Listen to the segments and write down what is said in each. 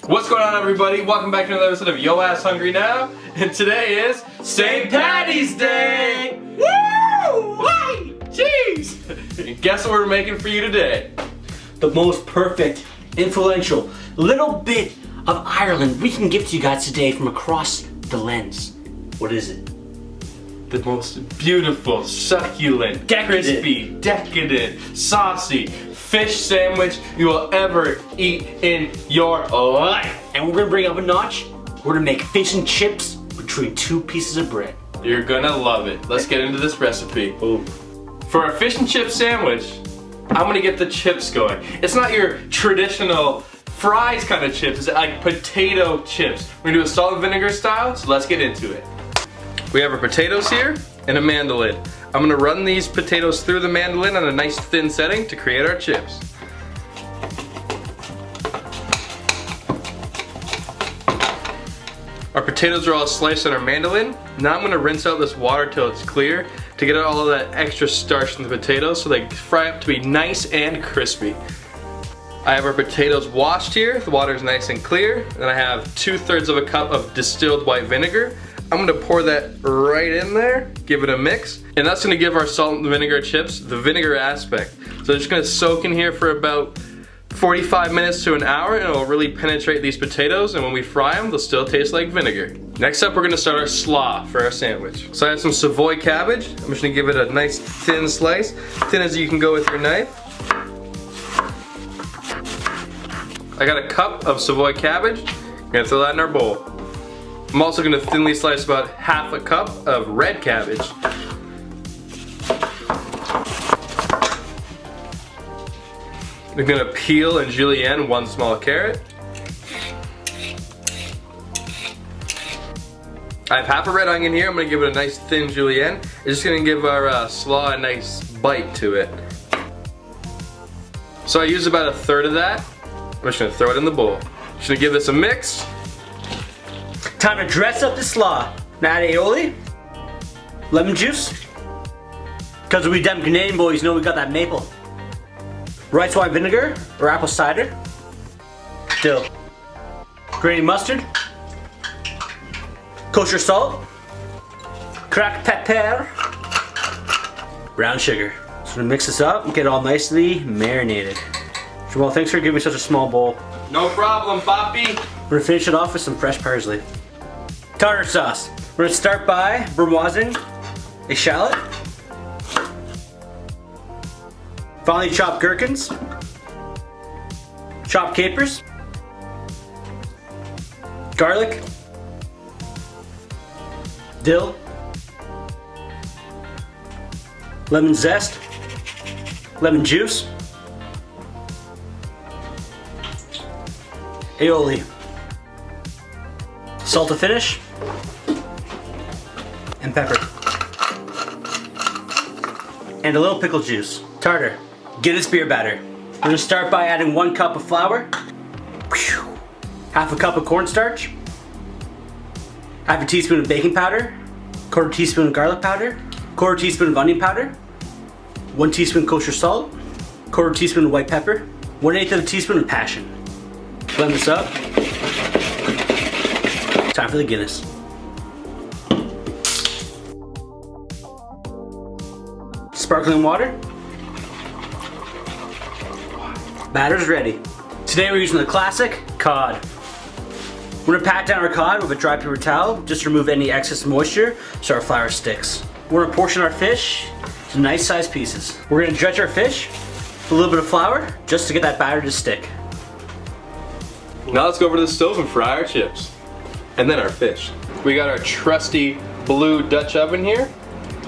What's going on, everybody? Welcome back to another episode of Yo Ass Hungry Now, and today is St. Patty's Day! Woo! Hey! Jeez! And guess what we're making for you today? The most perfect, influential little bit of Ireland we can give to you guys today from across the lens. What is it? The most beautiful, succulent, crispy, decadent, saucy fish sandwich you will ever eat in your life. And we're gonna bring up a notch. We're gonna make fish and chips between two pieces of bread. You're gonna love it. Let's get into this recipe. Boom. For our fish and chip sandwich, I'm gonna get the chips going. It's not your traditional fries kind of chips, it's like potato chips. We're gonna do a salt and vinegar style, so let's get into it. We have our potatoes here and a mandolin. I'm gonna run these potatoes through the mandolin on a nice thin setting to create our chips. Our potatoes are all sliced on our mandolin. Now I'm gonna rinse out this water till it's clear to get out all of that extra starch from the potatoes so they fry up to be nice and crispy. I have our potatoes washed here. The water is nice and clear. And I have 2/3 of a cup of distilled white vinegar. I'm gonna pour that right in there, give it a mix, and that's gonna give our salt and vinegar chips the vinegar aspect. So they're just gonna soak in here for about 45 minutes to an hour, and it'll really penetrate these potatoes, and when we fry them, they'll still taste like vinegar. Next up, we're gonna start our slaw for our sandwich. So I have some Savoy Cabbage. I'm just gonna give it a nice thin slice, thin as you can go with your knife. I got a cup of Savoy Cabbage. I'm gonna throw that in our bowl. I'm also gonna thinly slice about half a cup of red cabbage. I'm gonna peel and julienne one small carrot. I have half a red onion here. I'm gonna give it a nice thin julienne. It's just gonna give our slaw a nice bite to it. So I use about 1/3 of that. I'm just gonna throw it in the bowl. Just gonna give this a mix. Time to dress up the slaw. Now add aioli, lemon juice, because we them Canadian boys know we got that maple. Rice wine vinegar or apple cider, dill, grainy mustard, kosher salt, cracked pepper, brown sugar. So we're gonna mix this up and get it all nicely marinated. Jamal, thanks for giving me such a small bowl. No problem, Poppy. We're gonna finish it off with some fresh parsley. Tartar sauce. We're gonna start by brunoising a shallot. Finely chopped gherkins. Chopped capers. Garlic. Dill. Lemon zest. Lemon juice. Aioli. Salt to finish. And pepper. And a little pickle juice. Tartar. Guinness beer batter. We're gonna start by adding 1 cup of flour. Half a cup of cornstarch. Half a teaspoon of baking powder. 1/4 teaspoon of garlic powder. 1/4 teaspoon of onion powder. 1 teaspoon kosher salt. 1/4 teaspoon of white pepper. 1/8 of a teaspoon of passion. Blend this up. Time for the Guinness. Sparkling water. Batter's ready. Today we're using the classic cod. We're gonna pat down our cod with a dry paper towel just to remove any excess moisture so our flour sticks. We're gonna portion our fish to nice sized pieces. We're gonna dredge our fish with a little bit of flour just to get that batter to stick. Now let's go over to the stove and fry our chips. And then our fish. We got our trusty blue Dutch oven here.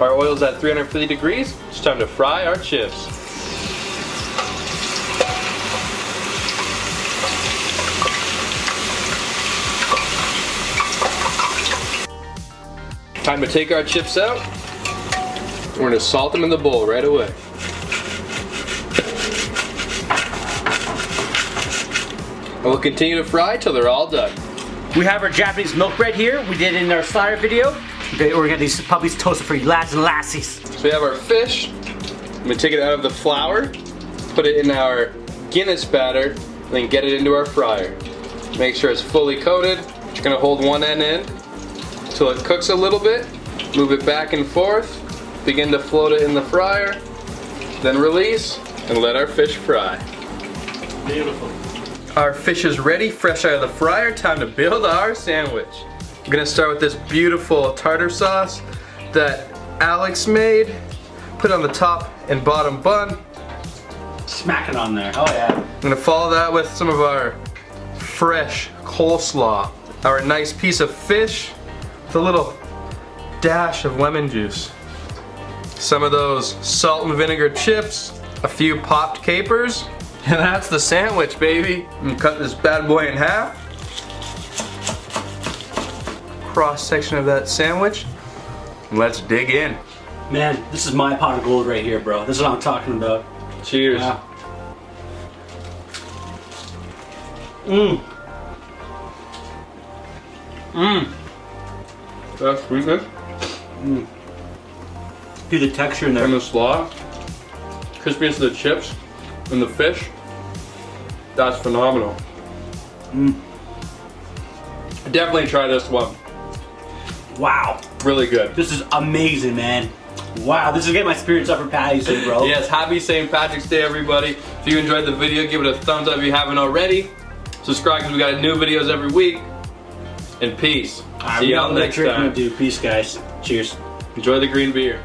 Our oil's at 350 degrees. It's time to fry our chips. Time to take our chips out. We're gonna salt them in the bowl right away. And we'll continue to fry till they're all done. We have our Japanese milk bread here. We did it in our slider video. Okay, we're gonna get these puppies toasted for you lads and lassies. So we have our fish. I'm gonna take it out of the flour, put it in our Guinness batter, and then get it into our fryer. Make sure it's fully coated. You're gonna hold one end in until it cooks a little bit. Move it back and forth. Begin to float it in the fryer. Then release and let our fish fry. Beautiful. Our fish is ready, fresh out of the fryer. Time to build our sandwich. I'm gonna start with this beautiful tartar sauce that Alex made. Put on the top and bottom bun. Smack it on there. Oh yeah. I'm gonna follow that with some of our fresh coleslaw. Our nice piece of fish with a little dash of lemon juice. Some of those salt and vinegar chips, a few popped capers, and that's the sandwich, baby. I'm gonna cut this bad boy in half. Cross section of that sandwich. And let's dig in. Man, this is my pot of gold right here, bro. This is what I'm talking about. Cheers. Yeah. Mmm. Mmm. That sweetness. Mmm. See the texture in there. And the slaw. Crispiness of the chips and the fish. That's phenomenal. Mmm. Definitely try this one. Wow. Really good. This is amazing, man. Wow, this is getting my spirits up for Patty's Day, bro. Yes, happy St. Patrick's Day, everybody. If you enjoyed the video, give it a thumbs up if you haven't already. Subscribe because we got new videos every week. And peace. See y'all next time. Peace, guys. Cheers. Enjoy the green beer.